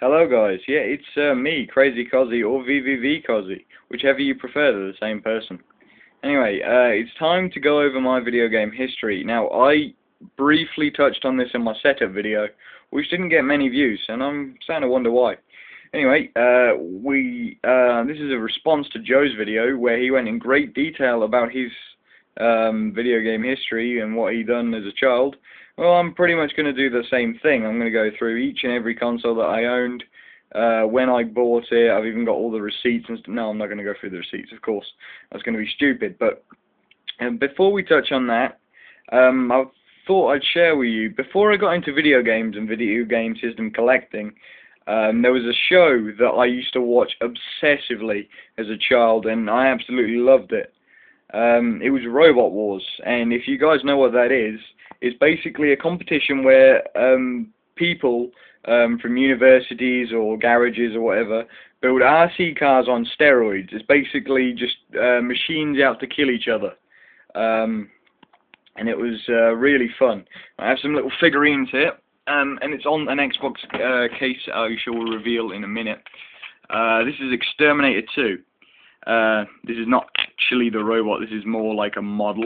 Hello guys, yeah, it's me, Crazy Cozzy, or VVV Cozzy, whichever you prefer, they're the same person. Anyway, it's time to go over my video game history. Now, I briefly touched on this in my setup video, which didn't get many views, and I'm starting to wonder why. Anyway, this is a response to Joe's video, where he went in great detail about his video game history and what he done as a child. Well, I'm pretty much going to do the same thing. I'm going to go through each and every console that I owned, when I bought it. I've even got all the receipts and stuff. No, I'm not going to go through the receipts, of course. That's going to be stupid. But before we touch on that, I thought I'd share with you, before I got into video games and video game system collecting, there was a show that I used to watch obsessively as a child, and I absolutely loved it. It was Robot Wars, and if you guys know what that is, it's basically a competition where people from universities or garages or whatever build RC cars on steroids. It's basically just machines out to kill each other, and it was really fun. I have some little figurines here, and it's on an Xbox case I shall reveal in a minute. This is Exterminator 2. This is not actually the robot, this is more like a model,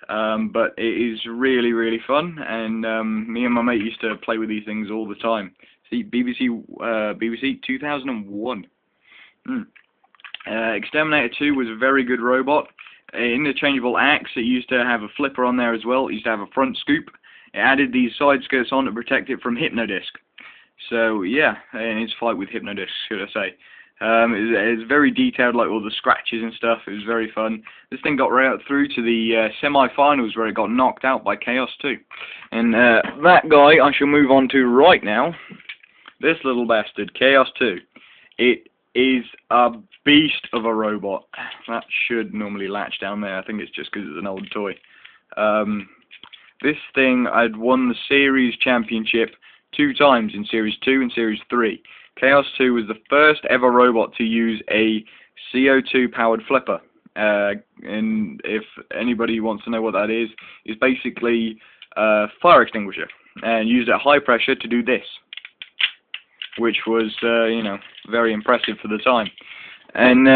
but it is really, really fun, and me and my mate used to play with these things all the time. See, BBC 2001. Exterminator 2 was a very good robot. Interchangeable axe, it used to have a flipper on there as well. It used to have a front scoop. It added these side skirts on to protect it from Hypnodisc. So yeah, in its fight with Hypnodisc, should I say. It's very detailed, like all the scratches and stuff. It was very fun. This thing got right through to the semi-finals, where it got knocked out by Chaos 2. And that guy I shall move on to right now. This little bastard, Chaos 2. It is a beast of a robot. That should normally latch down there. I think it's just because it's an old toy. This thing, I'd won the series championship 2 times, in Series 2 and Series 3. Chaos 2 was the first ever robot to use a CO2 powered flipper, and if anybody wants to know what that is, it's basically a fire extinguisher, and used at high pressure to do this, which was you know, very impressive for the time. And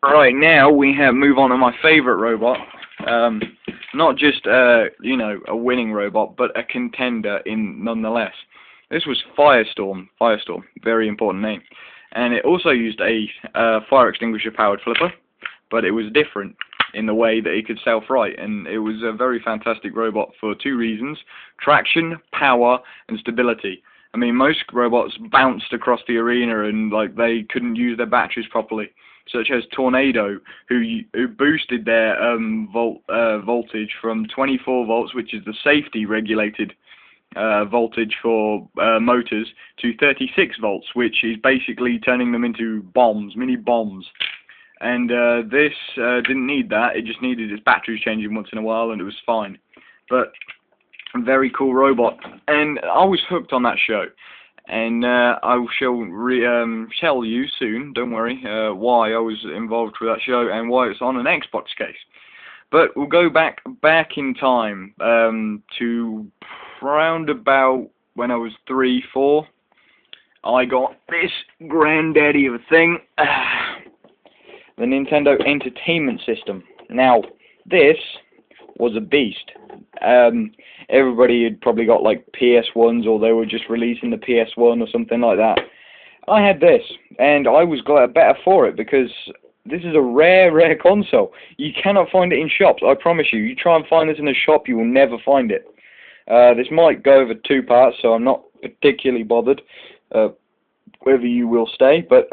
right now we move on to my favorite robot, not just you know, a winning robot, but a contender nonetheless. This was Firestorm. Firestorm, very important name. And it also used a fire extinguisher powered flipper, but it was different in the way that it could self-right, and it was a very fantastic robot for 2 reasons: traction, power, and stability. I mean, most robots bounced across the arena and like they couldn't use their batteries properly, such as Tornado, who boosted their voltage from 24 volts, which is the safety regulated voltage for motors, to 36 volts, which is basically turning them into bombs, mini bombs. And this didn't need that. It just needed its batteries changing once in a while, and it was fine. But a very cool robot, and I was hooked on that show. And I shall tell you soon, don't worry, why I was involved with that show and why it's on an Xbox case. But we'll go back in time to round about when I was 3, 4. I got this granddaddy of a thing, the Nintendo Entertainment System. Now, this was a beast. Everybody had probably got like PS1s, or they were just releasing the PS1 or something like that. I had this, and I was glad better for it, because this is a rare console. You cannot find it in shops, I promise you. You try and find this in a shop, you will never find it. This might go over 2 parts, so I'm not particularly bothered whether you will stay, but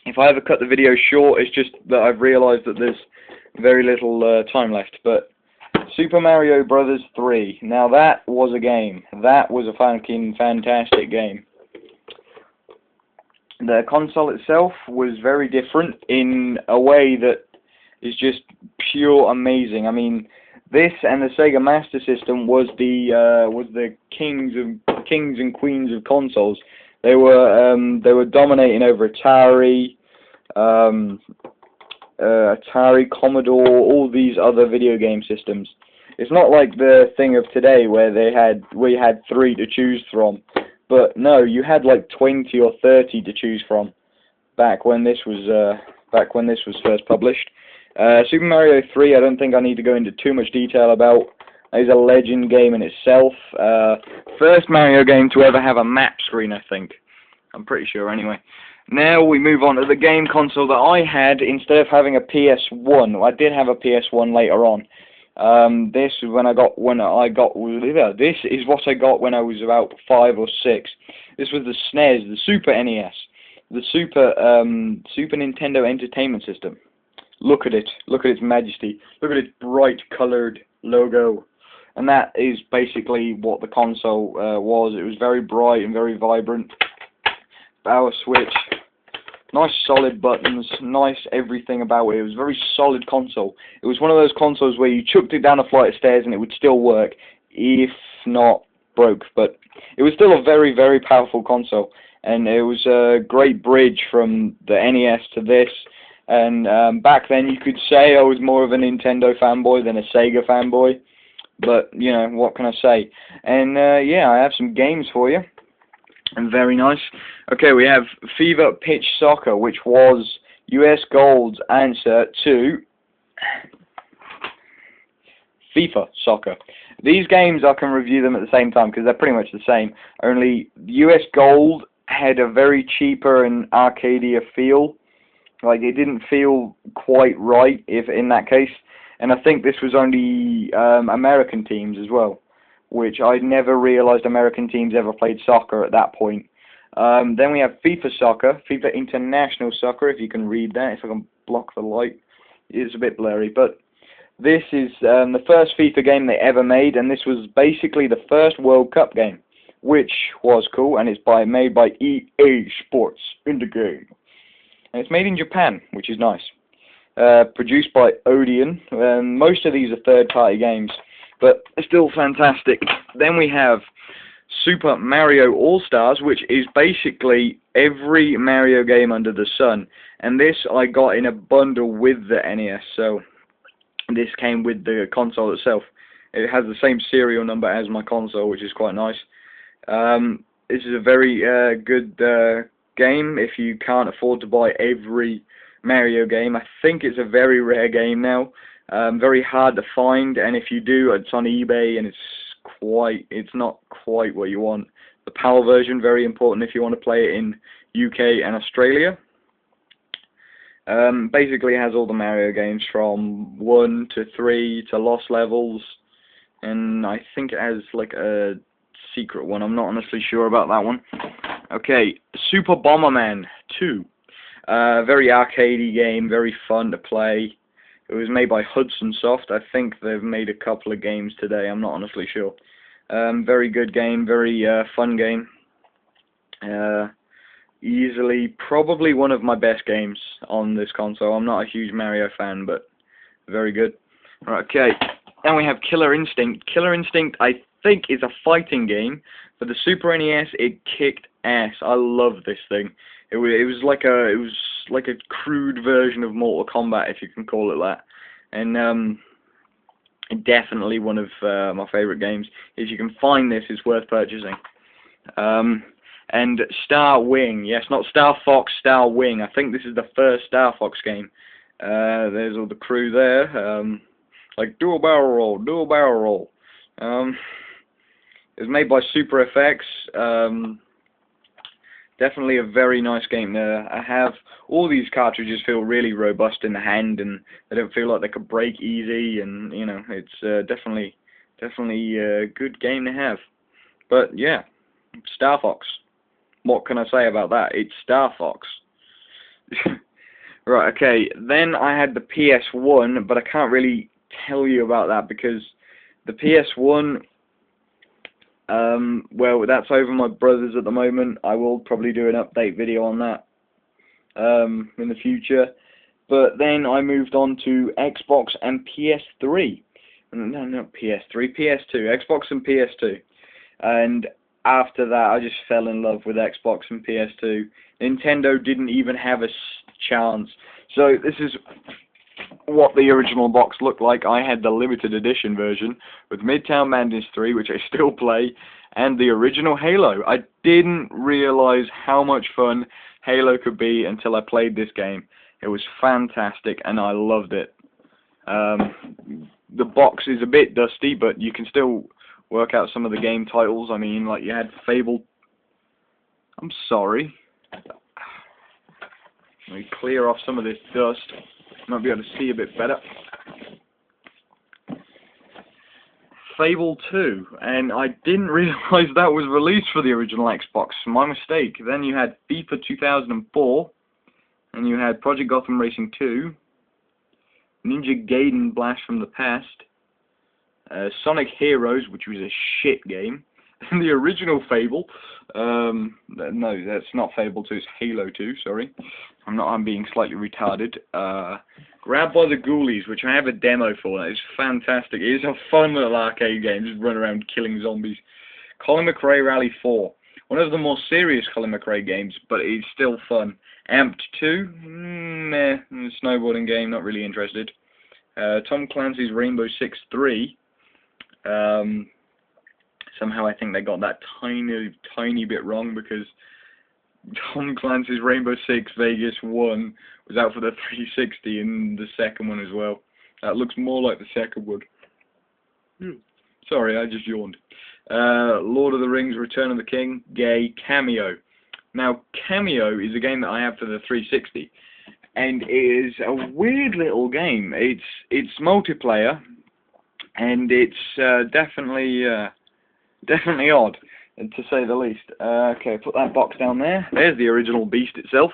if I ever cut the video short, it's just that I've realised that there's very little time left. But Super Mario Brothers 3, now that was a game. That was a fucking fantastic game. The console itself was very different in a way that is just pure amazing. I mean, this and the Sega Master System was the kings and queens of consoles. They were dominating over Atari, Atari, Commodore, all these other video game systems. It's not like the thing of today where we had 3 to choose from. But no, you had like 20 or 30 to choose from back when this was first published. Super Mario 3, I don't think I need to go into too much detail about. It's a legend game in itself. First Mario game to ever have a map screen, I think. I'm pretty sure anyway. Now we move on to the game console that I had instead of having a PS1. I did have a PS1 later on. This is what I got when I was about 5 or 6. This was the SNES, the Super NES, the Super Nintendo Entertainment System. Look at it. Look at its majesty. Look at its bright coloured logo. And that is basically what the console was. It was very bright and very vibrant. Power switch. Nice solid buttons. Nice everything about it. It was a very solid console. It was one of those consoles where you chucked it down a flight of stairs and it would still work, if not broke. But it was still a very, very powerful console. And it was a great bridge from the NES to this. And back then you could say I was more of a Nintendo fanboy than a Sega fanboy. But, you know, what can I say? And, yeah, I have some games for you. And very nice. Okay, we have Fever Pitch Soccer, which was US Gold's answer to FIFA Soccer. These games, I can review them at the same time because they're pretty much the same. Only US Gold had a very cheaper and arcadier feel. Like, it didn't feel quite right if in that case. And I think this was only American teams as well, which I never realised American teams ever played soccer at that point. Then we have FIFA Soccer, FIFA International Soccer, if you can read that, if I can block the light. It's a bit blurry, but this is the first FIFA game they ever made, and this was basically the first World Cup game, which was cool, and it's made by EA Sports in the game. And it's made in Japan, which is nice. Produced by Odeon, and most of these are third-party games, but still fantastic. Then we have Super Mario All-Stars, which is basically every Mario game under the sun. And this I got in a bundle with the NES, so this came with the console itself. It has the same serial number as my console, which is quite nice. This is a very good game if you can't afford to buy every Mario game. I think it's a very rare game now. Very hard to find, and if you do, it's on eBay, and it's not quite what you want. The PAL version, very important if you want to play it in UK and Australia. Basically, it has all the Mario games from 1 to 3 to Lost Levels, and I think it has like a secret one. I'm not honestly sure about that one. Okay, Super Bomberman 2. Very arcadey game, very fun to play. It was made by Hudson Soft. I think they've made a couple of games today. I'm not honestly sure. Very good game, very fun game. Easily, probably one of my best games on this console. I'm not a huge Mario fan, but very good. Right, okay, then we have Killer Instinct. Killer Instinct, I think, is a fighting game. For the Super NES, it kicked ass. I love this thing. It was like a crude version of Mortal Kombat, if you can call it that, and definitely one of my favourite games. If you can find this, it's worth purchasing. And Star Wing, yes, not Star Fox, Star Wing. I think this is the first Star Fox game. There's all the crew there, like do a barrel roll, do a barrel roll. It was made by Super FX. Definitely a very nice game. I have all these cartridges feel really robust in the hand, and they don't feel like they could break easy. And you know, it's definitely a good game to have. But yeah, Star Fox. What can I say about that? It's Star Fox. Right. Okay. Then I had the PS1, but I can't really tell you about that because the PS1. Well, that's over my brother's at the moment. I will probably do an update video on that in the future. But then I moved on to Xbox and PS3. No, not PS3, PS2. Xbox and PS2. And after that, I just fell in love with Xbox and PS2. Nintendo didn't even have a chance. So this is what the original box looked like. I had the limited edition version with Midtown Madness 3, which I still play, and the original Halo. I didn't realize how much fun Halo could be until I played this game. It was fantastic, and I loved it. The box is a bit dusty, but you can still work out some of the game titles. I mean, like you had Fable. I'm sorry. Let me clear off some of this dust. Might be able to see a bit better. Fable 2, and I didn't realise that was released for the original Xbox. My mistake. Then you had FIFA 2004, and you had Project Gotham Racing 2, Ninja Gaiden Blast from the Past, Sonic Heroes, which was a shit game, and the original Fable. No, that's not Fable 2, it's Halo 2, sorry. I'm being slightly retarded. Grabbed by the Ghoulies, which I have a demo for. It's fantastic. It is a fun little arcade game, just run around killing zombies. Colin McRae Rally 4. One of the more serious Colin McRae games, but it's still fun. Amped 2, meh, snowboarding game, not really interested. Tom Clancy's Rainbow Six 3. Somehow I think they got that tiny bit wrong, because Tom Clancy's Rainbow Six Vegas 1 was out for the 360, and the second one as well. That looks more like the second one. Sorry, I just yawned. Lord of the Rings Return of the King, gay, Cameo. Now, Cameo is a game that I have for the 360, and it is a weird little game. It's multiplayer, and it's definitely odd, to say the least. Okay, put that box down there. There's the original beast itself,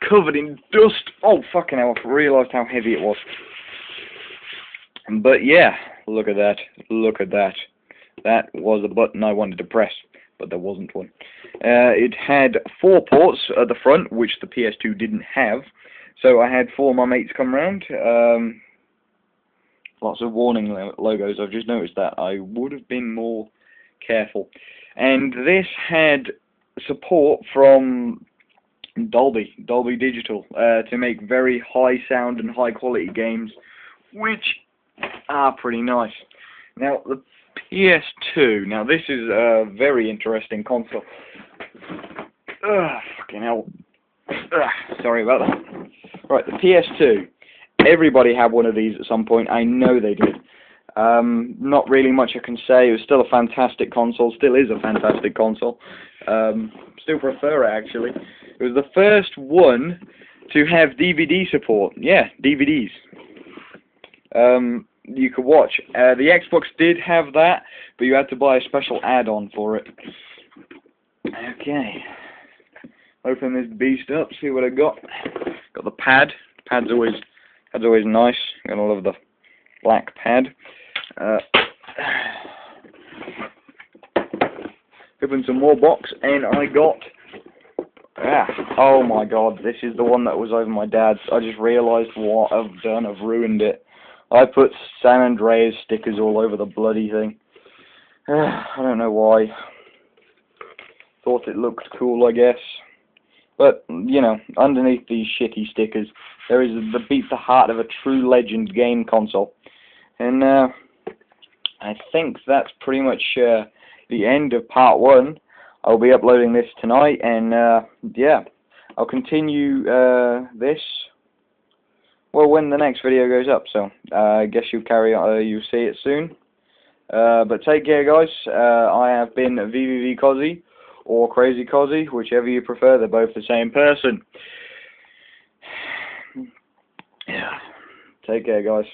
covered in dust. Oh, fucking hell, I realised how heavy it was. But yeah, look at that. Look at that. That was a button I wanted to press, but there wasn't one. It had 4 ports at the front, which the PS2 didn't have. So I had 4 of my mates come round. Lots of warning logos. I've just noticed that. I would have been more careful. And this had support from Dolby Digital, to make very high sound and high quality games, which are pretty nice. Now the PS2. Now this is a very interesting console. Fucking hell. Sorry about that. Right, the PS2. Everybody had one of these at some point. I know they did. Not really much I can say. It was still a fantastic console. Still is a fantastic console. Still prefer it, actually. It was the first one to have DVD support. Yeah, DVDs. You could watch. The Xbox did have that, but you had to buy a special add-on for it. Okay. Open this beast up, see what I got. Got the pad. Pad's always nice. Gotta love the black pad. Open some more box, and I got. Oh my god, this is the one that was over my dad's. I just realised what I've done. I've ruined it. I put San Andreas stickers all over the bloody thing. I don't know why. Thought it looked cool, I guess. But, you know, underneath these shitty stickers, there is the beat the heart of a true legend game console. And I think that's pretty much the end of part 1. I'll be uploading this tonight, and yeah, I'll continue this, well, when the next video goes up. So I guess you'll you'll see it soon. But take care, guys. I have been VVV Cozzy, or Crazy Cozzy, whichever you prefer. They're both the same person. Yeah. Take care, guys.